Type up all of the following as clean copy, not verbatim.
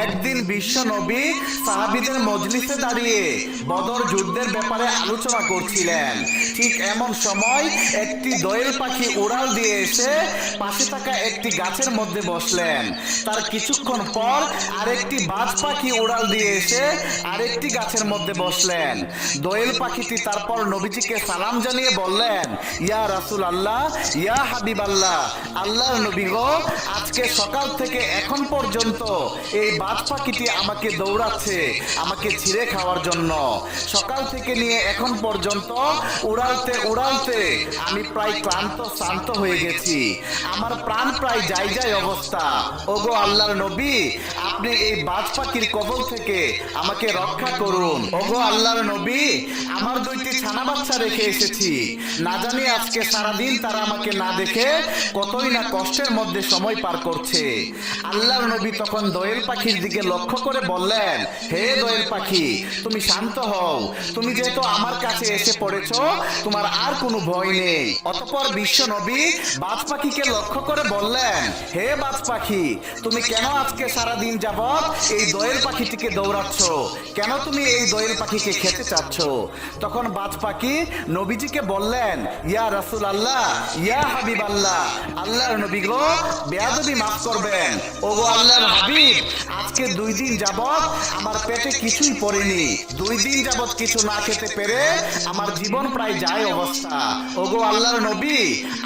একদিন বিশ্ব নবী সাহাবীদের মজলিসে দাঁড়িয়ে বদর যুদ্ধের ব্যাপারে আলোচনা করছিলেন। ঠিক এমন সময় একটি দোয়েল পাখি উড়াল দিয়ে এসে পাশে থাকা একটি গাছের মধ্যে বসলেন। তার কিছুক্ষণ পর আরেকটি বাজ পাখি উড়াল দিয়ে এসে আরেকটি গাছের মধ্যে বসলেন। দোয়েল পাখিটি তারপর নবীজিকে সালাম জানিয়ে বললেন, ইয়া রাসূল আল্লাহ, ইয়া হাবিব আল্লাহ, আল্লাহর নবী গো, আজকে সকাল থেকে এখন পর্যন্ত এই বাজ পাখিটি আমাকে দৌড়াচ্ছে আমাকে ছিঁড়ে খাওয়ার জন্য। সকাল থেকে নিয়ে এখন পর্যন্ত উড়ালতে উড়ালতে আমি প্রায় ক্লান্ত হয়ে গেছি। আমার প্রাণ প্রায় যাই যাই অবস্থা। ওগো আল্লাহর নবী, আপনি এই বাজ পাখির কবল থেকে আমাকে রক্ষা করুন। ওগো আল্লাহর নবী, আমার দুইটি ছানা বাচ্চা রেখে এসেছি, না জানি আজকে সারাদিন তারা আমাকে না দেখে কতই না কষ্টের মধ্যে সময় পার করছে। আল্লাহর নবী তখন দোয়েল পাখির দিকে লক্ষ্য করে বললেন, হে দোয়েল পাখি, তুমি শান্ত হও, তুমি যেহেতু আমার কাছে এসে পড়েছো, তোমার আর কোনো ভয় নেই। অতঃপর বিশ্ব নবী বাজ পাখিকে লক্ষ্য করে বললেন, হে বাজ পাখি, তুমি কেন আজকে সারাদিন যাবত এই দোয়েল পাখিটিকে দৌড়াচ্ছ? কেন তুমি এই দোয়েল পাখিকে খেতে চাচ্ছ? তখন বাজ পাখি নবীজিকে বললেন, ইয়া রাসূল আল্লাহ, ইয়া হাবিব আল্লাহ, আল্লাহর নবী গো, বেয়াদবি মাফ করবেন। ওগো আল্লাহর হাবিব, আজকে 2 দিন যাবত আমার পেটে কিছুই পড়েনি। 2 দিন যাবত কিছু না খেতে পেরে আমার জীবন প্রায় যায় অবস্থা। ওগো আল্লাহর নবী,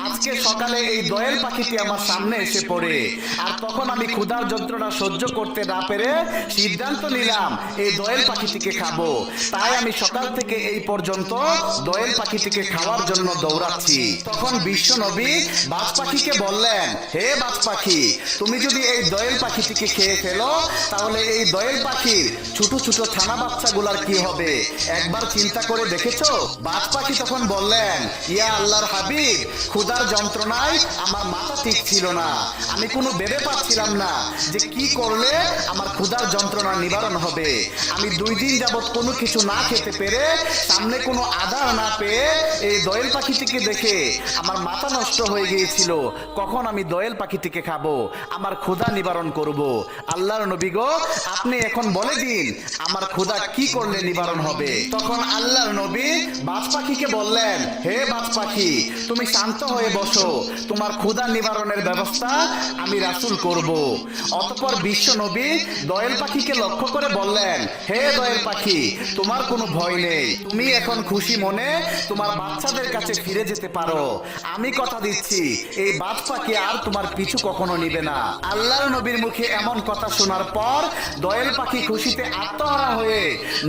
আজকে সকালে এই দোয়েল পাখিটি আমার সামনে এসে পড়ে, আর তখন আমি ক্ষুধার যন্ত্রণা সহ্য করতে না পেরে সিদ্ধান্ত নিলাম এই দোয়েল পাখিটিকে খাবো। তাই আমি সকাল থেকে এই পর্যন্ত দোয়েল পাখিটিকে খাওয়ার জন্য দৌড়াচ্ছি। তখন বিশ্ব নবী বাজ পাখিকে বললেন, হে বাজ পাখি, তুমি যদি এই দোয়েল পাখিটিকে খেয়ে ফেলো, তাহলে এই দোয়েল পাখির ছোট ছোট ছানা বাচ্চাগুলার কি হবে? একবার চিন্তা করে দেখেছো? বাজ পাখি তখন বললেন, ইয়া আল্লাহর হাবিব, ক্ষুধার যন্ত্রণায় আমার মাথা ঠিক ছিল না, আমি কোনো ভেবে পাচ্ছিলাম না যে কি করলে আমার ক্ষুধার যন্ত্রণা নিবারণ হবে। আমি 2 দিন যাবত কোনো কিছু না খেতে পেরে, সামনে কোনো আধার না পেয়ে এই দোয়েল পাখিটিকে দেখে আমার মাথা নষ্ট হয়ে গিয়েছিল, কখন আমি দোয়েল পাখিটিকে খাবো, আমার ক্ষুধা নিবারণ করব। আল্লাহর নবী গো, আপনি এখন বলে দিন আমার ক্ষুধা কি করলে নিবারণ হবে? তখন আল্লাহর নবী বাজ পাখিকে বললেন, হে বাজ পাখি, তুমি শান্ত হয়ে বসো, তোমার ক্ষুধা নিবারণের ব্যবস্থা আমি রাসূল করব। অতঃপর বিশ্ব নবী দোয়েল পাখিকে লক্ষ্য করে বললেন, হে দোয়েল পাখি, তোমার কোনো ভয় নেই, তুমি এখন খুশি মনে তোমার বাচ্চাদের কাছে ফিরে যেতে পারো। আমি কথা দিচ্ছি এই বাজ পাখি আর তোমার পিছু কখনো নিবে না। আল্লাহর নবীর মুখে এমন কথা শোনার পর দোয়েল পাখি খুশিতে আত্মহারা হয়ে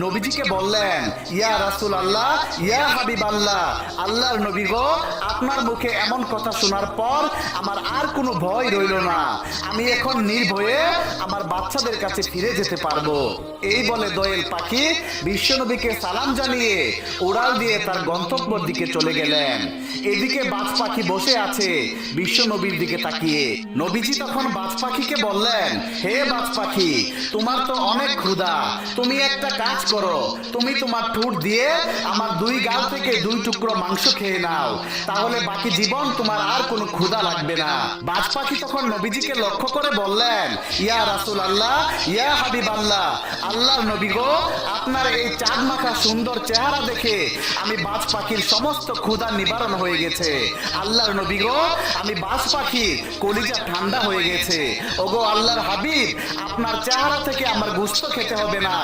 নবীজিকে বললেন, ইয়া রাসূল আল্লাহ, ইয়া হাবিব আল্লাহ, আল্লাহর নবী গো, আপনার মুখে এমন কথা শোনার পর আমার আর কোনো ভয় রইল না, আমি এখন নির্ভয়ে আমার বাচ্চাদের কাছে ফিরে যেতে পারবো। এই বলে দোয়েল পাখি বিশ্ব নবীকে সালাম জানিয়ে উড়াল দিয়ে তার গন্তব্যের দিকে চলে গেলেন। এদিকে বাজ পাখি বসে আছে বিশ্ব নবীর দিকে তাকিয়ে। নবীজি তখন বাজ পাখিকে বললেন, হে বাজ পাখি, তোমার তো অনেক ক্ষুধা, তুমি একটা কাজ করো, তুমি তোমার ঠোঁট দিয়ে আমার 2 গাল থেকে 2 টুকরো মাংস খেয়ে নাও, তাহলে বাকি জীবন তোমার আর কোনো ক্ষুধা লাগবে না। বাজ পাখি তখন নবীজিকে লক্ষ্য করে বললেন, ইয়া রাসূল আল্লাহ, ইয়া হাবিব আল্লাহ, আল্লাহর নবী গো, আপনার এই চাঁদ মাখা সুন্দর চেহারা দেখে আমি বাজ পাখির সমস্ত ক্ষুধা নিবারণ হয়ে গেছে। আল্লাহর নবী গো, আমি বাজ পাখি কলিজা ঠান্ডা হয়ে গেছে। ওগো আল্লাহর হাবিব, আপনার চেহারা থেকে আমার গোশত খেতে হবে না,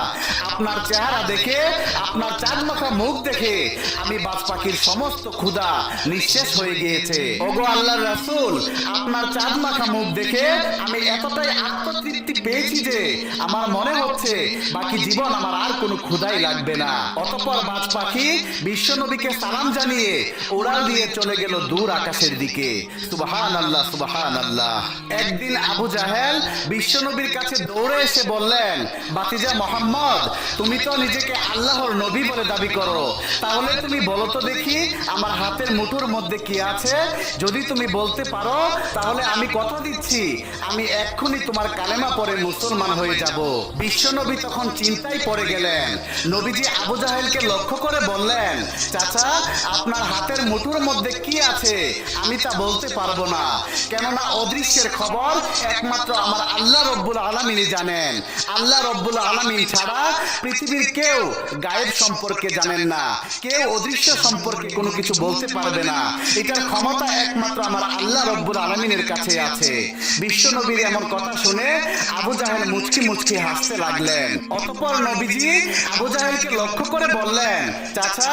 আপনার চেহারা দেখে, আপনার চাঁদ মাখা মুখ দেখে আমি বাজ পাখির সমস্ত ক্ষুধা নিঃশেষ হয়ে গিয়েছে। ওগো আল্লাহর রাসূল, আপনার চাঁদ মাখা মুখ দেখে আমি এতটাই আত্মতৃপ্তি পেয়েছি যে আমার মনে হচ্ছে বাকি জীবন আমার আর কোনো ক্ষুধাই লাগবে না। অতঃপর বাজ পাখি বিশ্ব নবীকে সালাম জানিয়ে উড়াল দিয়ে চলে গেল দূর আকাশের দিকে। সুবহানাল্লাহ, সুবহানাল্লাহ। একদিন আবু জাহেল বিশ্ব নবীর কাছে দৌড়ে এসে বললেন, বাতিজা মুহাম্মদ, তুমি তো নিজেকে আল্লাহর নবী বলে দাবি করো, তাহলে তুমি বলো তো দেখি আমার হাতের মুঠোর মধ্যে কি আছে? যদি তুমি বলতে পারো তাহলে আমি কথা দিচ্ছি আমি এক্ষুনি তোমার কালেমা পড়ে মুসলমান হয়ে যাব। বিশ্ব নবী তখন চিন্তায় পড়ে গেলেন। নবীজি আবু জাহেলকে লক্ষ্য করে বললেন, চাচা, আপনার হাতের মুঠোর মধ্যে কি আছে আমি তা বলতে পারবো না, কেননা অদৃশ্যের খবর একমাত্র আমার আল্লাহ রব্বুল আলামিন আলামিনই জানেন। আল্লাহ রব্বুল আলামিন ছাড়া পৃথিবীর কেউ গায়েব সম্পর্কে জানেন না, কেউ অদৃশ্য সম্পর্কে কোনো কিছু বলতে পারবে না। এটার ক্ষমতা একমাত্র আমার আল্লাহ রব্বুল আলামিনের কাছে আছে। বিশ্ব নবীর এমন কথা শুনে আবু জাহেল মুচকি মুচকি হাসতে লাগলেন। অতঃপর নবীজি আবু জাহেলকে লক্ষ্য করে বললেন, চাচা,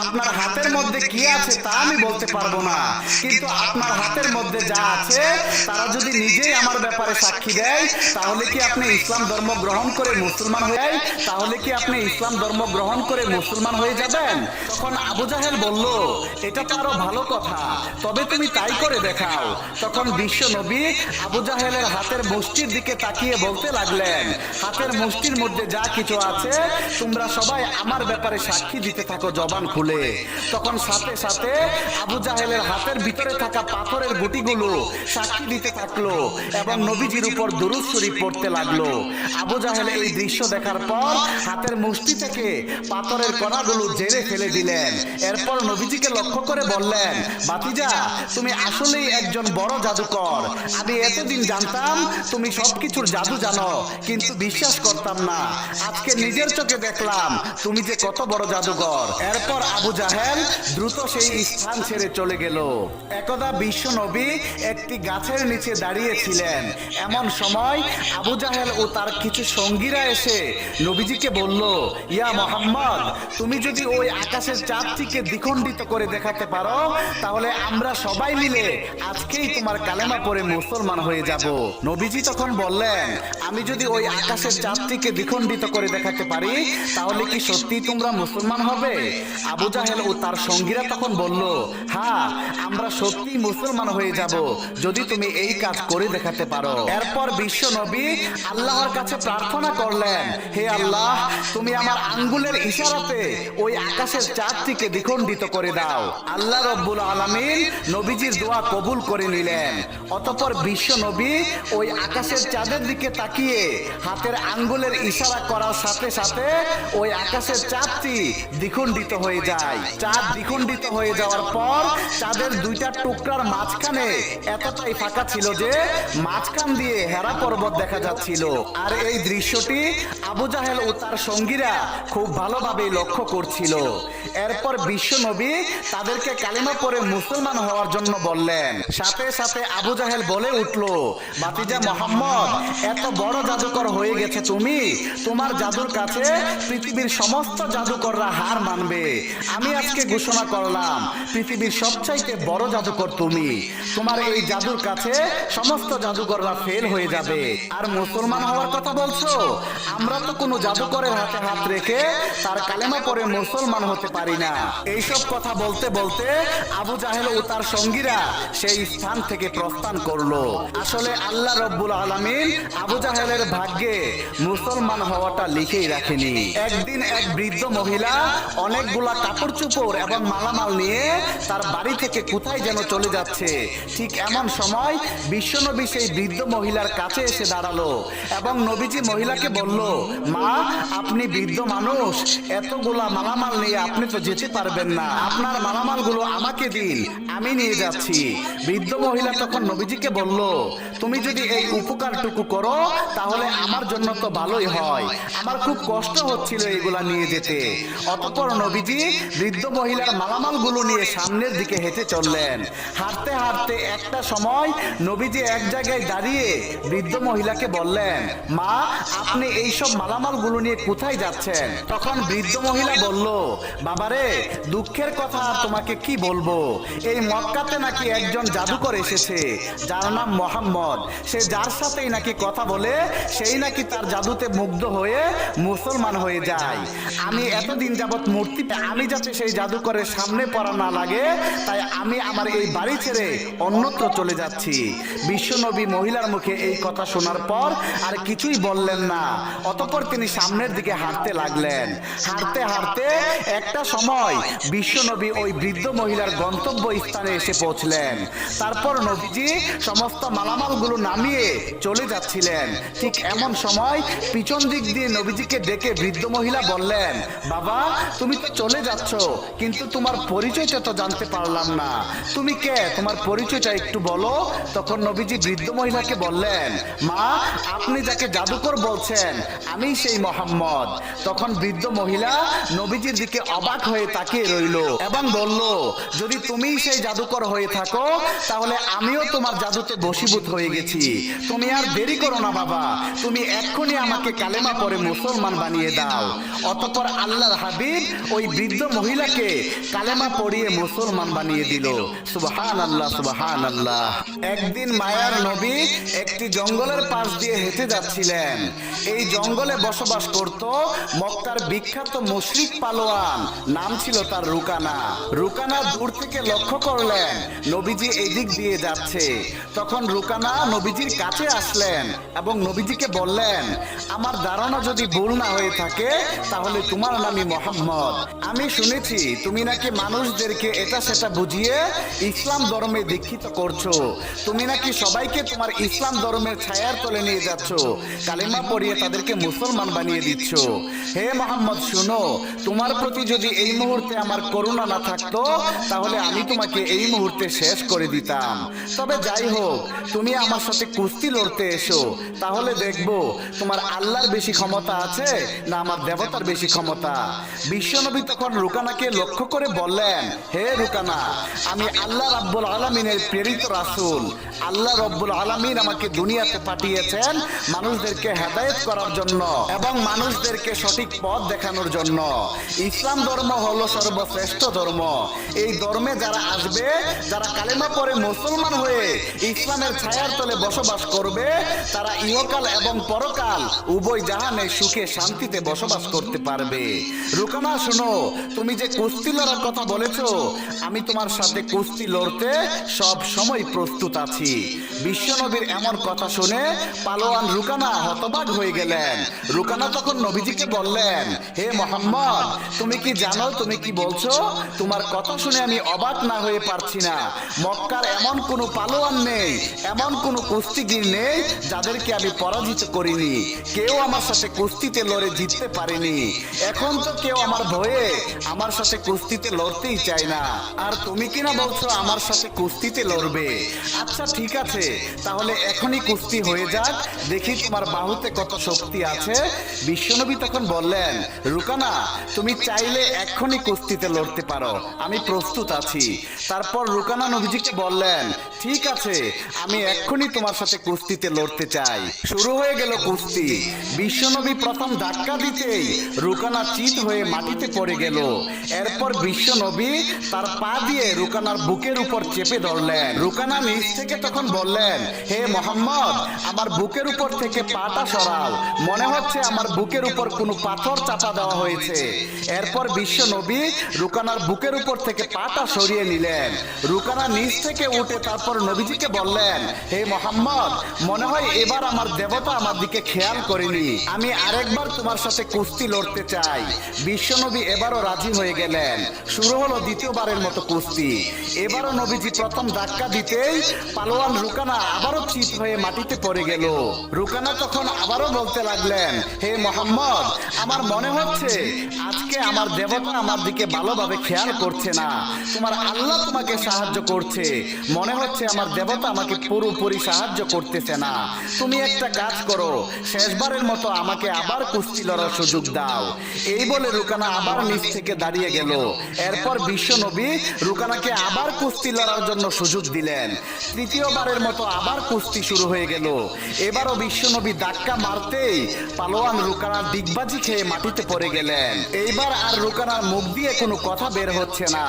আপনার হাতের মধ্যে কি আছে তা আমি বলতে পারবো না, কিন্তু আপনার হাতের মধ্যে যা আছে তারা যদি নিজেই আমার ব্যাপারে সাক্ষী দেয়, তাহলে কি আপনি ইসলাম ধর্ম গ্রহণ করে মুসলমান হয়ে যাবেন? তখন আবু জাহেল বলল, এটা তো আরো ভালো কথা, তবে তুমি তাই করে দেখাও। তখন বিশ্ব নবী আবু জাহেলের হাতের মুষ্টির দিকে তাকিয়ে বলতে লাগলেন, হাতের মুষ্টির মধ্যে যা কিছু আছে তোমরা সবাই আমার ব্যাপারে সাক্ষী দিতে থাকো জবান খুলে। তখন সাথে সাথে আবু জাহেলের হাতের ভিতরে থাকা পাথরের গুটিগুলো সাক্ষী দিতে থাকলো এবং নবীজির উপর দুরূদ শরীফ পড়তে লাগলো। আবু জাহেল এই দৃশ্য দেখার পর হাতের মুষ্টি থেকে পাথরের কণাগুলো ঝেড়ে ফেলে দিলেন। এরপর নবীজিকে লক্ষ্য করে বললেন, ভাতিজা, তুমি আসলেই একজন বড় জাদুকর। আমি এতদিন জানতাম তুমি সবকিছুর জাদু জানো, কিন্তু বিশ্বাস করতাম না। আজকে নিজের চোখে দেখলাম তুমি যে কত বড় জাদুকর। এরপর আবু জাহেল দ্রুত সেই স্থান ছেড়ে চলে গেল। একদা বিশ্ব নবী একটি গাছের নিচে দাঁড়িয়েছিলেন। এমন সময় আবু জাহেল ও তার কিছু সঙ্গীরা এসে নবীজিকে বলল, ইয়া মুহাম্মদ, তুমি যদি ওই আকাশের চাঁদটিকে দ্বিখণ্ডিত করে দেখাতে পারো, তাহলে আমরা সবাই মিলে আজকেই তোমার কালেমা পড়ে মুসলমান হয়ে যাব। নবীজি তখন বললেন, আমি যদি ওই আকাশের চাঁদটিকে দ্বিখণ্ডিত করে দেখাতে পারি, তাহলে কি সত্যি তোমরা মুসলমান হবে? আবু জাহেল ও তার সঙ্গীরা তখন বলল, হ্যাঁ, আমরা সত্যি মুসলমান হয়ে যাব যদি তুমি এই কাজ করে দেখাতে পারো। এরপর বিশ্ব নবী আল্লাহর কাছে প্রার্থনা করলেন, হে আল্লাহ, তুমি আমার আঙ্গুলের ইশারাতে ওই আকাশের চাঁদটিকে দ্বিখণ্ডিত করে দাও। আল্লাহ রব্বুল আলামিন নবীজির দোয়া কবুল করে নিলেন। অতঃপর বিশ্ব নবী ওই আকাশের চাঁদের দিকে তাকিয়ে হাতের আঙ্গুলের ইশারা করার সাথে সাথে ওই আকাশের চাঁদটি দ্বিখণ্ডিত হয়ে যায়। চাঁদ দ্বিখণ্ডিত হয়ে যাওয়ার পর চাঁদের দুইটা টুকরার মাঝখানে এতটাই ফাঁকা ছিল যে মাঝখান দিয়ে হেরা পর্বত দেখা যাচ্ছিল। আর এই দৃশ্যটি আবু জাহেল ও তার সঙ্গীরা খুব ভালোভাবে লক্ষ্য করছিল। এরপর বিশ্ব নবী তাদেরকে কালিমা পড়ে মুসলমান হওয়ার জন্য বললেন। সাথে সাথে আবু জাহেল বলে উঠল, ভাতিজা মুহাম্মদ, এত বড় জাদুকর হয়ে গেছে তুমি, তোমার জাদুর কাছে পৃথিবীর সমস্ত জাদুকররা হার মানবে। আমি আজকে ঘোষণা করলাম, পৃথিবীর সবচাইতে বড় জাদুকর তুমি। তোমার এই জাদুর কাছে সমস্ত জাদুকররা ফেল হয়ে যাবে। আর মুসলমান হওয়ার কথা বলছো? আমরা তো কোনো জাদুকরের হাতে হাত রেখে তার কালেমা পড়ে মুসলমান হতে পারি না। এইসব কথা বলতে বলতে আবু জাহেল ও তার সঙ্গীরা সেই স্থান থেকে প্রস্থান করলো। আসলে আল্লাহ রব্বুল আলামিন আবু জাহেলের ভাগ্যে মুসলমান হওয়াটা লিখেই রাখেনি। একদিন এক বৃদ্ধ মহিলা অনেকগুলা কাপড় চোপড় এবং মালামাল নিয়ে তার বাড়ি থেকে কোথায় যেন চলে যাচ্ছে। ঠিক এমন সময় বিশ্বনবী সেই বৃদ্ধ মহিলার কাছে এসে দাঁড়ালো এবং নবীজি মহিলাকে বলল, মা, আপনি বৃদ্ধ মানুষ, এতগুলা মালামাল নিয়ে আপনি তো যেতে পারবেন না, আপনার মালামালগুলো আমাকে দিন, আমি নিয়ে যাচ্ছি। বৃদ্ধ মহিলা তখন নবীজিকে বলল, তুমি যদি এই উপকারটুকু করো তাহলে আমার জন্য তো ভালোই হয়, আমার খুব কষ্ট হচ্ছিল এগুলা নিয়ে যেতে। অতঃপর নবীজি বৃদ্ধ মহিলার মালামালগুলো নিয়ে সামনের দিকে হেঁটে চললেন। হাঁটতে হাঁটতে একটা সময় নবীজি এক জায়গায় দাঁড়িয়ে বৃদ্ধ মহিলাকে বললেন, মা, আপনি এইসব মালামালগুলো নিয়ে কোথায় যাচ্ছেন? তখন বৃদ্ধ মহিলা বলল, বাবারে, দুঃখের কথা আর তোমাকে কি বলবো, এই মক্কাতে নাকি একজন জাদুকর এসেছে যার নাম মোহাম্মদ। সে যার সাথেই নাকি কথা বলে সেই নাকি তার জাদুতে মুগ্ধ হয়ে মুসলমান হয়ে যায়। আমি এতদিন যাবৎ মূর্তিটা আমি যাতে সেই জাদুকরের সামনে পড়া না লাগে, তাই আমি আমার এই বাড়ি ছেড়ে অন্যত্র চলে যাচ্ছি। বিশ্বনবী মহিলার মুখে এই কথা শোনার পর আর কিছুই বললেন না। অতঃপর তিনি সামনের দিকে হাঁটতে লাগলেন। হাঁটতে হাঁটতে একটা সময় বিশ্বনবী ওই বৃদ্ধ মহিলার গন্তব্য স্থানে এসে পৌঁছলেন। তারপর নবীজি সমস্ত মালামাল তরবারগুলো নামিয়ে চলে যাচ্ছিলেন। ঠিক এমন সময় পিছন দিক দিয়ে নবীজিকে ডেকে বৃদ্ধ মহিলা বললেন, বাবা তুমি তো চলে যাচ্ছ, কিন্তু তোমার পরিচয়টা তো জানতে পারলাম না, তুমি কে, তোমার পরিচয়টা একটু বলো। তখন নবীজি বৃদ্ধ মহিলাকে বললেন, মা আপনি যাকে জাদুকর বলছেন আমি সেই মোহাম্মদ। তখন বৃদ্ধ মহিলা নবীজির দিকে অবাক হয়ে তাকিয়ে রইল এবং বলল, যদি তুমি সেই জাদুকর হয়ে থাকো তাহলে আমিও তোমার জাদুতে বশীভূত হয়ে গেছি। তুমি আর দেরি করো না বাবা, তুমি এক্ষুনি আমাকে কালেমা পড়ে মুসলমান বানিয়ে দাও। অতঃপর আল্লাহর হাবিব ওই বৃদ্ধ মহিলাকে কালেমা পড়িয়ে মুসলমান বানিয়ে দিল। সুবহানাল্লাহ সুবহানাল্লাহ। একদিন মায়ার নবী একটি জঙ্গলের পাশ দিয়ে হেঁটে যাচ্ছিলেন। এই জঙ্গলে বসবাস করত মক্কার বিখ্যাত মুশরিক পালোয়ান, নাম ছিল তার রুকানা। রুকানা দূর থেকে লক্ষ্য করলেন নবীজি এই দিক দিয়ে যাচ্ছে। তখন রুকানা নবীজির কাছে আসলেন এবং নবীজিকে বললেন, আমার ধারণা যদি ভুল না হয়ে থাকে তাহলে তোমার নামই মোহাম্মদ। আমি শুনেছি তুমি নাকি মানুষদেরকে এটা সেটা বুঝিয়ে ইসলাম ধর্মে দীক্ষিত করছো, তুমি নাকি সবাইকে তোমার ইসলাম ধর্মের ছায়ার তলে নিয়ে যাচ্ছ, কালেমা পড়িয়ে তাদেরকে মুসলমান বানিয়ে দিচ্ছ। হে মোহাম্মদ শুনো, তোমার প্রতি যদি এই মুহূর্তে আমার করুণা না থাকতো তাহলে আমি তোমাকে এই মুহূর্তে শেষ করে দিতাম। তবে যাই হোক, তুমি আমার সাথে কুস্তি লড়তে এসো, তাহলে দেখবো তোমার আল্লাহর বেশি ক্ষমতা আছে না আমার দেবতার বেশি ক্ষমতা। বিশ্বনবী তখন রুকানাকে লক্ষ্য করে বললেন, হে রুকানা, আমি আল্লাহ রাব্বুল আলামিনের প্রেরিত রাসূল। আল্লাহ রাব্বুল আলামিন আমাকে দুনিয়াতে পাঠিয়েছেন মানুষদেরকে হেদায়েত করার জন্য এবং মানুষদেরকে সঠিক পথ দেখানোর জন্য। ইসলাম ধর্ম হলো সর্বশ্রেষ্ঠ ধর্ম। এই ধর্মে যারা আসবে, যারা কালেমা পড়ে মুসলমান হয়ে ইসলামের ছায়ার তলে বসবাস করবে, তারা ইহকাল এবং পরকাল উভয় জাহানে সুখে শান্তিতে বসবাস করতে পারবে। রুকানা শোনো, তুমি যে কুস্তি লড়ার কথা বলেছো, আমি তোমার সাথে কুস্তি লড়তে সব সময় প্রস্তুত আছি। বিশ্বনবীর এমন কথা শুনে পালোয়ান রুকানা হতবাক হয়ে গেলেন। রুকানা তখন নবীজিকে বললেন, হে মোহাম্মদ, তুমি কি জানো তুমি কি বলছো? তোমার কথা শুনে আমি অবাক না হয়ে পারছি না। মক্কার এমন কোনো পালোয়ান নেই, এমন কোনো কুস্তিগীর নেই যাদেরকে আমি পরাজিত করিনি। কেউ আমার সাথে কুস্তিতে লড়ে জিততে পারেনি। এখন তো কেউ আমার ভয়ে আমার সাথে কুস্তিতে লড়তেই চায় না, আর তুমি কিনা বলছো আমার সাথে কুস্তিতে লড়বে। আচ্ছা ঠিক আছে, তাহলে এখনই কুস্তি হয়ে যাক, দেখি তোমার বাহুতে কত শক্তি আছে। বিশ্বনবী তখন বললেন, রুকানা তুমি চাইলে এখনই কুস্তিতে লড়তে পারো, আমি প্রস্তুত আছি। তারপর রুকানা নবীজিকে বললেন, ঠিক আছে, আমি এক্ষুনি তোমার সাথে কুস্তিতে লড়তে চাই। শুরু হয়ে গেল কুস্তি। বিশ্বনবী প্রথম ধাক্কা দিতেই রুকানা চিত হয়ে মাটিতে পড়ে গেল। এরপর বিশ্বনবী তার পা দিয়ে রুকানার বুকের উপর চেপে ধরলেন। রুকানা নিচ থেকে তখন বললেন, হে মোহাম্মদ, আমার বুকের উপর থেকে পাটা সরাও, মনে হচ্ছে আমার বুকের উপর কোনো পাথর চাপা দেওয়া হয়েছে। এরপর বিশ্বনবী রুকানার বুকের উপর থেকে পাটা সরিয়ে নিলেন। রুকানা নিচ থেকে উঠে তারপর নবীজিকে বললেন, হে মোহাম্মদ, মনে হয় এবার আমার দেবতা আমার দিকে খেয়াল করেনি, আমি আরেকবার তোমার সাথে কুস্তি লড়তে চাই। বিশ্বনবী এবারও রাজি হয়ে গেলেন। শুরু হলো দ্বিতীয়বারের মতো কুস্তি। এবারও নবীজি প্রথম ধাক্কা দিতেই পালোয়ান রুকানা আবারও চিত হয়ে মাটিতে পড়ে গেল। রুকানা তখন আবারও বলতে লাগলেন, হে মোহাম্মদ, আমার মনে হচ্ছে আজকে আমার দেবতা আমার দিকে ভালোভাবে খেয়াল করছে না, তোমার আল্লাহ তোমাকে সাহায্য করছে, মনে হচ্ছে আমার দেবতা আমাকে পুরোপুরি সাহায্য করতেছে না। তুমি একটা কাজ করো, শেষবারের মতো আমাকে আবার কুস্তি লড়ার সুযোগ দাও। এই বলে রুকানা আবার নিচ থেকে দাঁড়িয়ে গেল। এরপর বিশ্বনবী রুকানাকে আবার কুস্তি লড়ার জন্য সুযোগ দিলেন। তৃতীয়বারের মতো আবার কুস্তি শুরু হয়ে গেল। এবারও বিশ্বনবী ধাক্কা মারতেই পালোয়ান রুকানার ডিগবাজি খেয়ে মাটিতে পড়ে গেলেন। এইবার আর রুকানার মুখ দিয়ে কোনো কথা বের হচ্ছে না।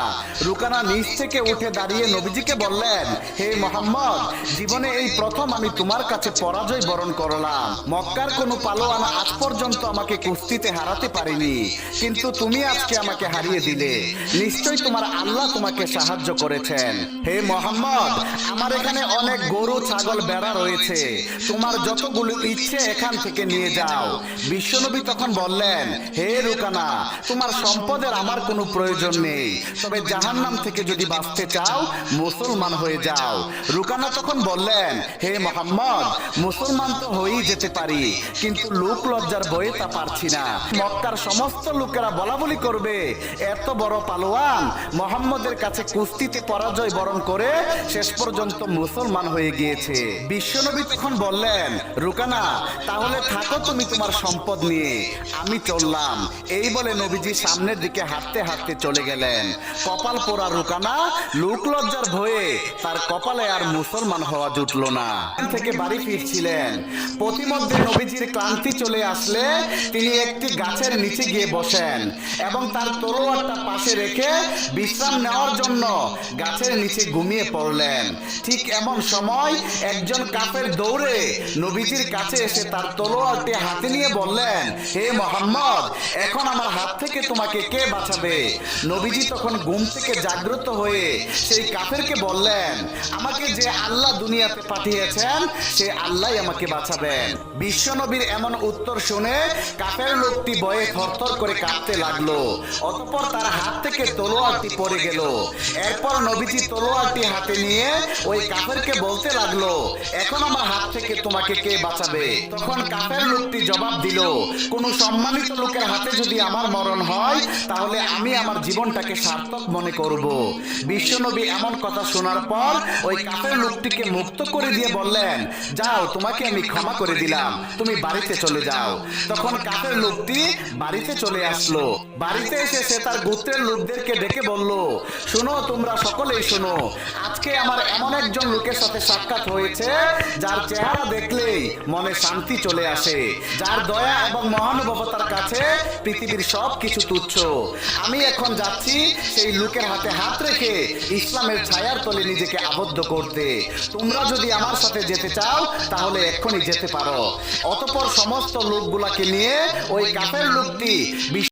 রুকানা নিচ থেকে উঠে দাঁড়িয়ে নবীজিকে বললেন, হে মোহাম্মদ, জীবনে এই প্রথম আমি তোমার কাছে পরাজয় বরণ করলাম। মক্কার কোনো পালোয়ান আজ পর্যন্ত আমাকে কুস্তিতে হারাতে পারেনি, কিন্তু তুমি আজকে আমাকে হারিয়ে দিলে। নিশ্চয়ই তোমার আল্লাহ তোমাকে সাহায্য করেছেন। হে মোহাম্মদ, আমার এখানে অনেক গরু, ছাগল, ভেড়া রয়েছে, তোমার যতগুলো ইচ্ছে এখান থেকে নিয়ে যাও। বিশ্বনবী তখন বললেন, হে রুকানা, তোমার সম্পদের আমার কোনো প্রয়োজন নেই, তবে জাহান্নাম থেকে যদি বাঁচতে চাও মুসলমান হয়ে যাও। রুকানা তখন বললেন, বললেন, হে মুহাম্মদ, মুসলমান তো হয়েই যেতে পারি, কিন্তু লোক লজ্জার ভয়ে তা পারছি না। মক্কার সমস্ত লোকেরা বলাবলি করবে এত বড় পালোয়ান মুহাম্মদের কাছে কুস্তিতে পরাজয় বরণ করে শেষ পর্যন্ত মুসলমান হয়ে গিয়েছে। বিশ্বনবী তখন বললেন, রুকানা, তাহলে থাকো তুমি তোমার সম্পদ নিয়ে, আমি চললাম। এই বলে নবীজি সামনের দিকে হাঁটতে হাঁটতে চলে গেলেন। কপাল পোড়া রুকানা লোক লজ্জার ভয়ে তার কপালে আর মুসলমান হওয়া জুটল না। থেকে বাড়ি ফিরছিলেন, প্রতিমধ্যে নবীজির ক্লান্তি চলে আসলে তিনি একটি গাছের নিচে গিয়ে বসেন এবং তার তলোয়ারটা পাশে রেখে বিশ্রাম নেওয়ার জন্য গাছের নিচে ঘুমিয়ে পড়লেন। ঠিক এমন সময় একজন কাফের দৌড়ে নবীজির কাছে এসে তার তলোয়ারটি হাতে নিয়ে বললেন, হে মুহাম্মদ, এখন আমার হাত থেকে তোমাকে কে বাঁচাবে? নবীজি তখন ঘুম থেকে জাগ্রত হয়ে সেই কাফেরকে বললেন, আমাকে যে আল্লাহ দুনিয়াতে পাঠিয়েছেন সে আল্লাহই আমাকে বাঁচাবেন। বিশ্বনবীর এমন উত্তর শুনে কাফের লোকটি ভয়ে থরথর করে কাঁপতে লাগলো। অতঃপর তার হাত থেকে তলোয়ারটি পড়ে গেল। এরপর নবীজি তলোয়ারটি হাতে নিয়ে ওই কাফেরকে বলতে লাগলো, এখন আমার হাত থেকে তোমাকে কে বাঁচাবে? তখন কাফের লোকটি জবাব দিল, কোন সম্মানিত লোকের হাতে যদি আমার মরণ হয় তাহলে আমি আমার জীবনটাকে সার্থক মনে করব। বিশ্বনবী এমন কথা শোনার পর ওই কাফের লোকটিকে মুক্ত করে দিয়ে বললেন, যাও, তোমাকে আমি ক্ষমা করে দিলাম, তুমি বাড়িতে চলে যাও। তখন কাফের লোকটি বাড়িতে চলে আসলো। বাড়িতে এসে সে তার গোত্রের লোকদেরকে ডেকে বলল, শোনো, তোমরা সকলেই শোনো, আজকে আমার এমন একজন লোকের সাথে সাক্ষাৎ হয়েছে যার চেহারা দেখলেই মনে শান্তি চলে আসে, যার দয়া এবং মহানুভবতার কাছে পৃথিবীর সব কিছু তুচ্ছ। আমি এখন যাচ্ছি সেই লোকের হাতে হাত রেখে ইসলামের ছায়ার তলে নিজেকে আবদ্ধ করতে। তোমরা যদি আমার সাথে যেতে চাও তাহলে এক্ষুনি যেতে পারো। অতঃপর সমস্ত লোকগুলাকে নিয়ে ওই কাফের লোকটি